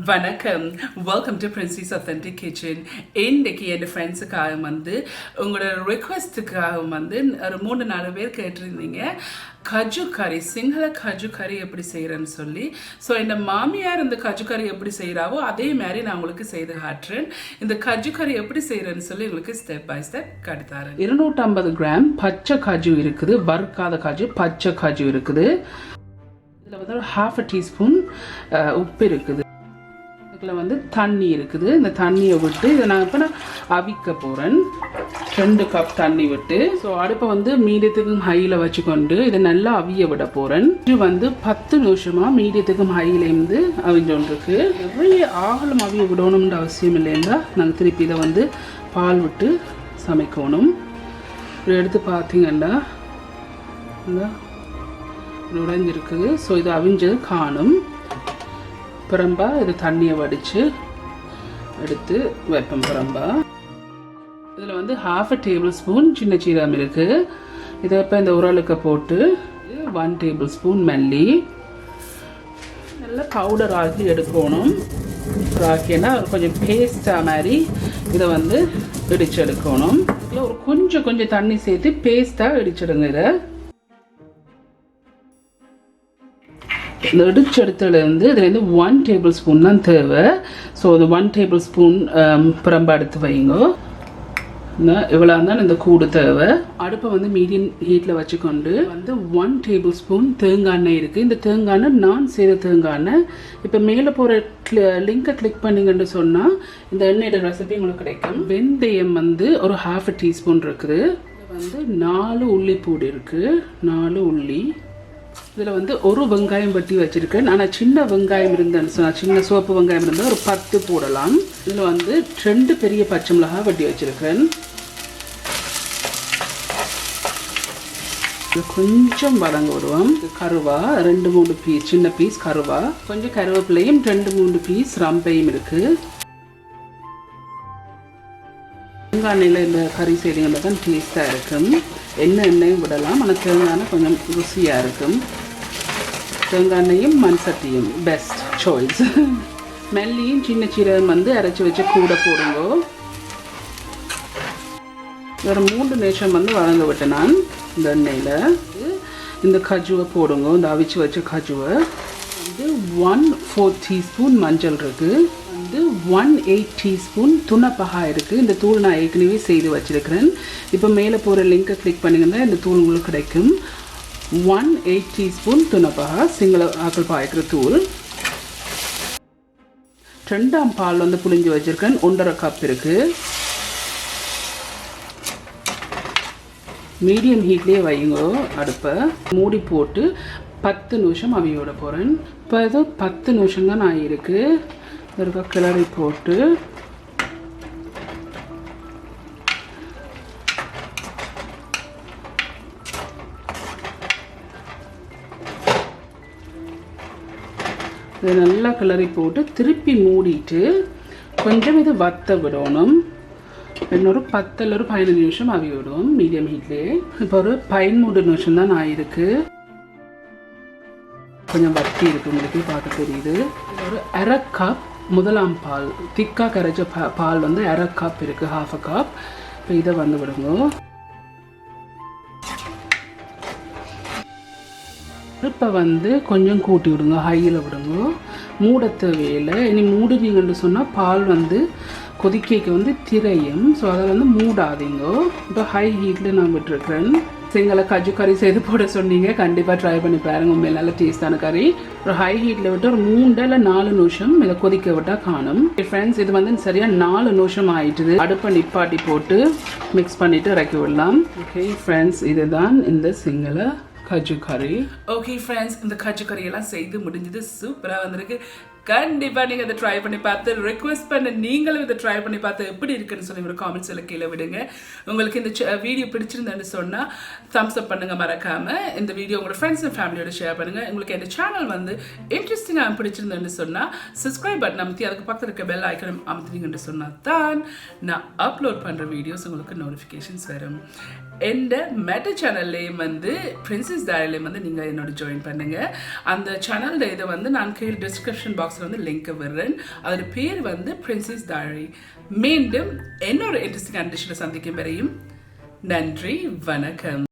வணக்கம். Welcome to Princy's Authentic Kitchen. இன்னைக்கு என் ஃப்ரெண்ட்ஸுக்காக உங்களோட ரிக்வெஸ்ட்டுக்காக ஒரு 3-4 பேர் கேட்டிருந்தீங்க கஜு கறி, சிங்கள கஜு கறி எப்படி செய்கிறேன்னு சொல்லி. ஸோ இந்த மாமியார் இந்த கஜு கறி எப்படி செய்கிறாவோ அதே மாதிரி நான் உங்களுக்கு செய்து காட்டுறேன். இந்த கஜு கறி எப்படி செய்கிறேன்னு சொல்லி உங்களுக்கு ஸ்டெப் பை ஸ்டெப் காட்டுத்தாரேன். 250 கிராம் பச்சை காஜு இருக்குது, வறுக்காத காஜு பச்சை காஜு இருக்குது. இதில் ஒரு 1/2 டீஸ்பூன் உப்பு இருக்குது. இதில் தண்ணி இருக்குது. இந்த தண்ணியை விட்டு இதை நான் இப்போ அவிக்க போகிறேன். 2 கப் தண்ணி விட்டு. ஸோ அடுப்பை மீடியத்துக்கும் ஹையில் வச்சுக்கொண்டு இதை நல்லா அவிய விட போகிறேன். இது 10 நிமிஷமாக மீடியத்துக்கும் ஹையிலேருந்து அவிஞ்சோன்றிருக்கு. நிறைய ஆகலம் அவிய விடணும்ன்ற அவசியம் இல்லைங்களா. நாங்கள் திருப்பி இதை பால் விட்டு சமைக்கணும். இப்படி எடுத்து பார்த்தீங்கன்னா உடைஞ்சிருக்குது. ஸோ இது அவிஞ்சது காணும். பிரம்பா இது தண்ணியை வடித்து எடுத்து வைப்பேன். பிரம்பா இதில் 1/2 டேபிள் ஸ்பூன் சின்ன சீரகம் இருக்குது. இதை இப்போ இந்த உரலுக்கு போட்டு 1 டேபிள் ஸ்பூன் மல்லி நல்லா பவுடர் ஆக்கி எடுக்கணும். ஆக்கினா கொஞ்சம் பேஸ்டாக மாதிரி இதை இடிச்சு எடுக்கணும். இதில் ஒரு கொஞ்சம் தண்ணி சேர்த்து பேஸ்ட்டாக இடிச்சிடுங்க. இந்த இடிச்செடுத்துலேருந்து இதுலேருந்து 1 டேபிள் ஸ்பூன் தான் தேவை. ஸோ இது 1 டேபிள் ஸ்பூன் பிரம்பா எடுத்து வைங்க. இவ்வளோ தான் இந்த கூடு தேவை. அடுப்பை மீடியம் ஹீட்டில் வச்சுக்கொண்டு 1 டேபிள் ஸ்பூன் தேங்காய் எண்ணெய் இருக்குது. இந்த தேங்காய் எண்ணெய் நான் செய்த தேங்காய் எண்ணெய். இப்போ மேலே போகிற லிங்கை கிளிக் பண்ணிங்கன்னு சொன்னால் இந்த எண்ணெயோட ரெசிபி உங்களுக்கு கிடைக்கும். வெந்தயம் ஒரு 1/2 டீஸ்பூன் இருக்குது. 4 உள்ளி பூடு இருக்குது, 4 உள்ளி. இதில் ஒரு வெங்காயம் வெட்டி வச்சுருக்கேன். ஆனால் சின்ன வெங்காயம் இருந்தேன்னு சொன்னால், சின்ன சிவப்பு வெங்காயம் இருந்தால் ஒரு 10 போடலாம். இதில் 2 பெரிய பச்சை மிளகாய் வெட்டி வச்சுருக்கேன். கொஞ்சம் வதங்க விடுவோம். கருவா 2-3 பீஸ், சின்ன பீஸ் கருவா, கொஞ்சம் கருவேப்பிலையும் 2-3 பீஸ் ரம்பையும் இருக்குது. தேங்காய் எண்ணெயில் இந்த கறி செய்திங்கன்னா தான் டேஸ்ட்டாக இருக்கும். எண்ணெயும் விடலாம், ஆனால் தேங்காய் எண்ணெய் கொஞ்சம் ருசியாக இருக்கும். தேங்காய் எண்ணெயும் மண் சட்டியும் பெஸ்ட் சாய்ஸ். மல்லியும் சின்ன சீரகம் அரைச்சி வச்சு கூட போடுங்க. ஒரு 3 நிமிஷம் வதங்க விட்டேன் நான் இந்த எண்ணெயில். இந்த கஜுவை போடுங்க. இந்த அவிச்சு வச்ச கஜுவை 1/4 டீஸ்பூன் மஞ்சள் இருக்குது. 1/8 டீஸ்பூன் Thuna Paha இருக்குது. இந்த தூள் நான் ஏற்கனவே செய்து வச்சிருக்கிறேன். இப்போ மேலே போகிற லிங்கை கிளிக் பண்ணிங்கன்னா இந்த தூள் உங்களுக்கு கிடைக்கும். 1/8 டீஸ்பூன் Thuna Paha சிங்கள ஆக்கள் பாய்க்கிற தூள். 2ஆம் பால் புளிஞ்சு வச்சிருக்கேன். 1/2 கப் இருக்குது. மீடியம் ஹீட்லேயே வைங்க. அடுப்பை மூடி போட்டு 10 நிமிஷம் அவியோட போகிறேன். இப்போ ஏதோ 10 நிமிஷம் தான் ஆகிருக்கு. ஒரு கிளறி போட்டு இதை நல்லா கிளறி போட்டு திருப்பி மூடிட்டு கொஞ்சம் இதை வத்த விடணும். இன்னொரு 10 ஒரு 15 நிமிஷம் அவி விடுவோம் மீடியம் ஹீட்லேயே. இப்போ ஒரு 13 நிமிஷம் தான் ஆயிருக்கு. கொஞ்சம் வத்தி இருக்கு, உங்களுக்கு பார்க்க தெரியுது. ஒரு 1/2 கப் முதலாம் பால், திக்காக கரைச்ச பால் 1/2 கப் இருக்குது, 1/2 கப். இப்போ இதை விடுங்க. இப்போ கொஞ்சம் கூட்டி விடுங்க, ஹையில் விடுங்க. மூட தேவையில்லை. இனி மூடுனீங்கன்னு சொன்னால் பால் கொதிக்க திரையும். ஸோ அதை மூடாதீங்க. இப்போ ஹை ஹீட்டில் நான் விட்டுருக்கிறேன். சிங்கள கஜு கறி செய்து போட சொன்னீங்க, கண்டிப்பாக ட்ரை பண்ணி பாருங்க. உண்மையில நல்ல டேஸ்டான கறி. ஒரு ஹை ஹீட்டில் விட்டு ஒரு 3 இல்லை 4 நிமிஷம் இதை கொதிக்க விட்டால் காணும். ஃப்ரெண்ட்ஸ், இது சரியாக 4 நிமிஷம் ஆயிட்டுது. அடுப்பை நிப்பாட்டி போட்டு மிக்ஸ் பண்ணிவிட்டு இறக்கி விடலாம். ஓகே ஃப்ரெண்ட்ஸ், இதுதான் இந்த சிங்கள கஜு கறி. ஓகே ஃப்ரெண்ட்ஸ், இந்த கஜு கறியெல்லாம் செய்து முடிஞ்சது. சூப்பராக வந்திருக்கு. கண்டிப்பாக நீங்கள் இதை ட்ரை பண்ணி பார்த்து ரிக்வெஸ்ட் பண்ண நீங்களும் இதை ட்ரை பண்ணி பார்த்து எப்படி இருக்குன்னு சொல்லி ஒரு காமெண்ட்ஸில் கீழே விடுங்க. உங்களுக்கு இந்த வீடியோ பிடிச்சிருந்தேன்னு சொன்னால் தம்ஸ் அப் பண்ணுங்கள். மறக்காமல் இந்த வீடியோ உங்களோட ஃப்ரெண்ட்ஸ் அண்ட் ஃபேமிலியோட ஷேர் பண்ணுங்கள். உங்களுக்கு இந்த சேனல் இன்ட்ரெஸ்டிங்காக பிடிச்சிருந்தேன்னு சொன்னால் சப்ஸ்கிரைப் பட்டன் அமுத்தி அதுக்கு பக்கத்தில் இருக்க பெல் ஐக்கன் அமுத்தினீங்கன்னு சொன்னால் தான் நான் அப்லோட் பண்ணுற வீடியோஸ் உங்களுக்கு நோட்டிஃபிகேஷன்ஸ் வரும். எந்த மெட்ட சேனல்லையும் வந்து பிரின்சஸ் டைரிலையும் வந்து நீங்கள் என்னோட ஜாயின் பண்ணுங்க. அந்த சேனல் இதை வந்து நான் கீழே டிஸ்கிரிப்ஷன் பாக்ஸில் வந்து லிங்க் விடுறேன். அதோட பேர் வந்து பிரின்சஸ் டைரி. மீண்டும் இன்னொரு இன்ட்ரெஸ்டிங் கண்டிஷனை சந்திக்கும் வரையும் நன்றி, வணக்கம்.